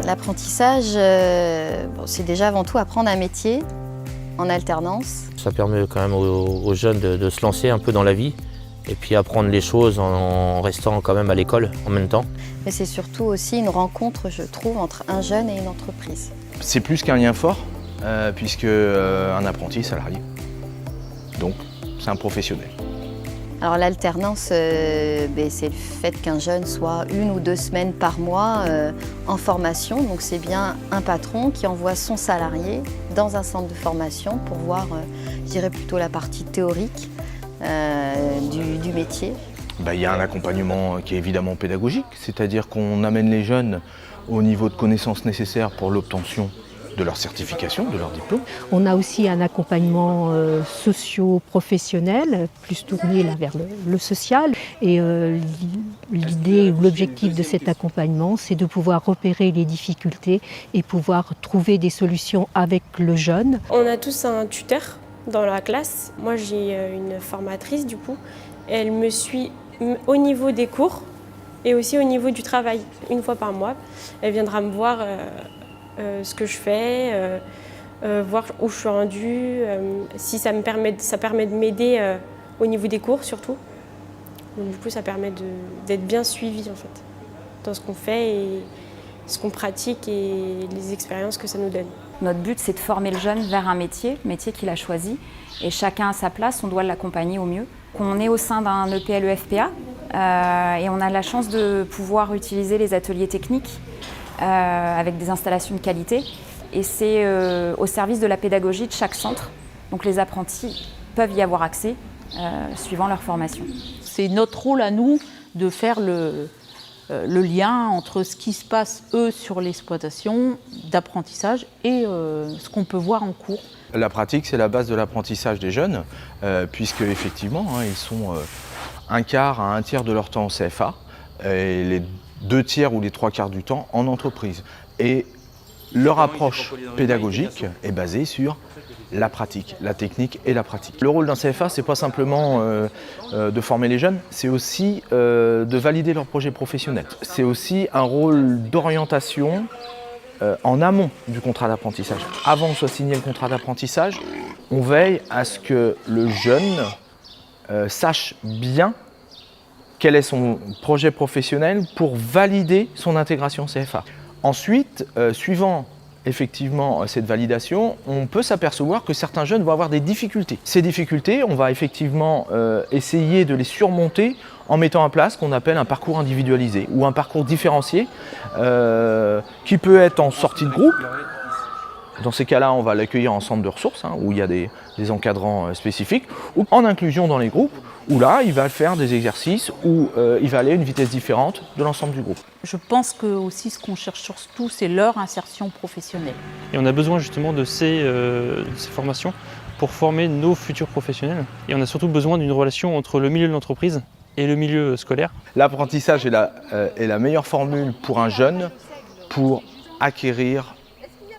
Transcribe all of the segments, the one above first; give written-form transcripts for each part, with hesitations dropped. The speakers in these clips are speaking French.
L'apprentissage, c'est déjà avant tout apprendre un métier en alternance. Ça permet quand même aux jeunes de se lancer un peu dans la vie et puis apprendre les choses en restant quand même à l'école en même temps. Mais c'est surtout aussi une rencontre, je trouve, entre un jeune et une entreprise. C'est plus qu'un lien fort, puisque un apprenti est salarié. Donc, c'est un professionnel. Alors l'alternance, c'est le fait qu'un jeune soit 1 ou 2 semaines par mois en formation. Donc c'est bien un patron qui envoie son salarié dans un centre de formation pour voir, je dirais plutôt la partie théorique du métier. Il y a un accompagnement qui est évidemment pédagogique, c'est-à-dire qu'on amène les jeunes au niveau de connaissances nécessaires pour l'obtention de leur certification, de leur diplôme. On a aussi un accompagnement socio-professionnel, plus tourné là, vers le social. Et l'idée ou l'objectif de cet accompagnement, c'est de pouvoir repérer les difficultés et pouvoir trouver des solutions avec le jeune. On a tous un tuteur dans la classe. Moi, j'ai une formatrice du coup. Elle me suit au niveau des cours et aussi au niveau du travail. 1 fois par mois, elle viendra me voir ce que je fais, voir où je suis rendue, si ça permet de m'aider au niveau des cours surtout. Donc, du coup, ça permet d'être bien suivi en fait, dans ce qu'on fait et ce qu'on pratique et les expériences que ça nous donne. Notre but, c'est de former le jeune vers un métier qu'il a choisi. Et chacun à sa place, on doit l'accompagner au mieux. On est au sein d'un EPLEFPA et on a la chance de pouvoir utiliser les ateliers techniques avec des installations de qualité. Et c'est au service de la pédagogie de chaque centre. Donc les apprentis peuvent y avoir accès suivant leur formation. C'est notre rôle à nous de faire le lien entre ce qui se passe, eux, sur l'exploitation d'apprentissage et ce qu'on peut voir en cours. La pratique, c'est la base de l'apprentissage des jeunes, puisque effectivement, ils sont 1/4 à 1/3 de leur temps en CFA, et les 2/3 ou les 3/4 du temps en entreprise. Et leur approche pédagogique est basée sur la pratique, la technique et la pratique. Le rôle d'un CFA, c'est pas simplement de former les jeunes, c'est aussi de valider leur projet professionnel. C'est aussi un rôle d'orientation en amont du contrat d'apprentissage. Avant que soit signé le contrat d'apprentissage, on veille à ce que le jeune sache bien quel est son projet professionnel pour valider son intégration CFA. Ensuite, suivant effectivement cette validation, on peut s'apercevoir que certains jeunes vont avoir des difficultés. Ces difficultés, on va effectivement essayer de les surmonter en mettant en place ce qu'on appelle un parcours individualisé ou un parcours différencié qui peut être en sortie de groupe. Dans ces cas-là, on va l'accueillir en centre de ressources où il y a des encadrants spécifiques, ou en inclusion dans les groupes, où là, il va faire des exercices où il va aller à une vitesse différente de l'ensemble du groupe. Je pense que aussi ce qu'on cherche surtout, c'est leur insertion professionnelle. Et on a besoin justement de ces formations pour former nos futurs professionnels. Et on a surtout besoin d'une relation entre le milieu de l'entreprise et le milieu scolaire. L'apprentissage est la meilleure formule pour un jeune pour acquérir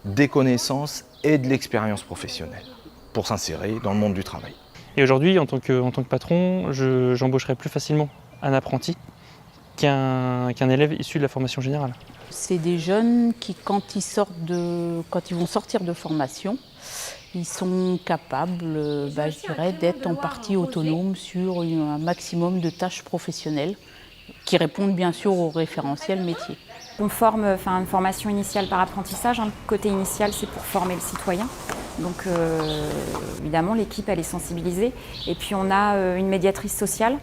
des connaissances et de l'expérience professionnelle pour s'insérer dans le monde du travail. Et aujourd'hui, en tant que patron, j'embaucherai plus facilement un apprenti qu'un élève issu de la formation générale. C'est des jeunes qui, quand ils vont sortir de formation, ils sont capables, je dirais, d'être en partie autonomes sur un maximum de tâches professionnelles qui répondent bien sûr au référentiel métier. On forme une formation initiale par apprentissage. Le côté initial, c'est pour former le citoyen. Donc évidemment, l'équipe, elle est sensibilisée. Et puis on a une médiatrice sociale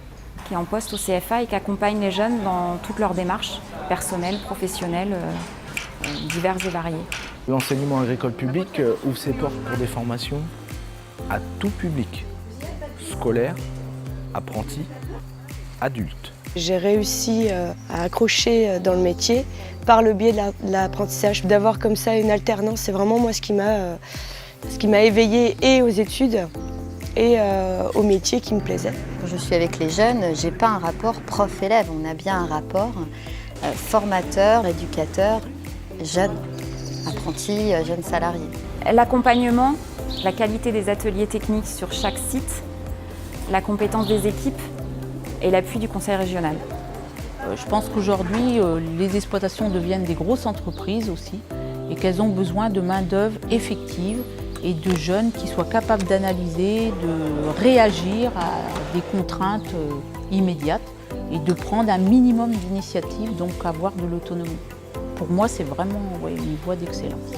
qui est en poste au CFA et qui accompagne les jeunes dans toutes leurs démarches personnelles, professionnelles, diverses et variées. L'enseignement agricole public ouvre ses portes pour des formations à tout public, scolaire, apprenti, adulte. J'ai réussi à accrocher dans le métier par le biais de l'apprentissage. D'avoir comme ça une alternance, c'est vraiment moi ce qui m'a éveillée et aux études et au métier qui me plaisait. Quand je suis avec les jeunes, j'ai pas un rapport prof-élève, on a bien un rapport formateur, éducateur, jeune apprenti, jeune salarié. L'accompagnement, la qualité des ateliers techniques sur chaque site, la compétence des équipes et l'appui du conseil régional. Je pense qu'aujourd'hui, les exploitations deviennent des grosses entreprises aussi et qu'elles ont besoin de main-d'œuvre effective et de jeunes qui soient capables d'analyser, de réagir à des contraintes immédiates et de prendre un minimum d'initiative, donc avoir de l'autonomie. Pour moi, c'est vraiment une voie d'excellence.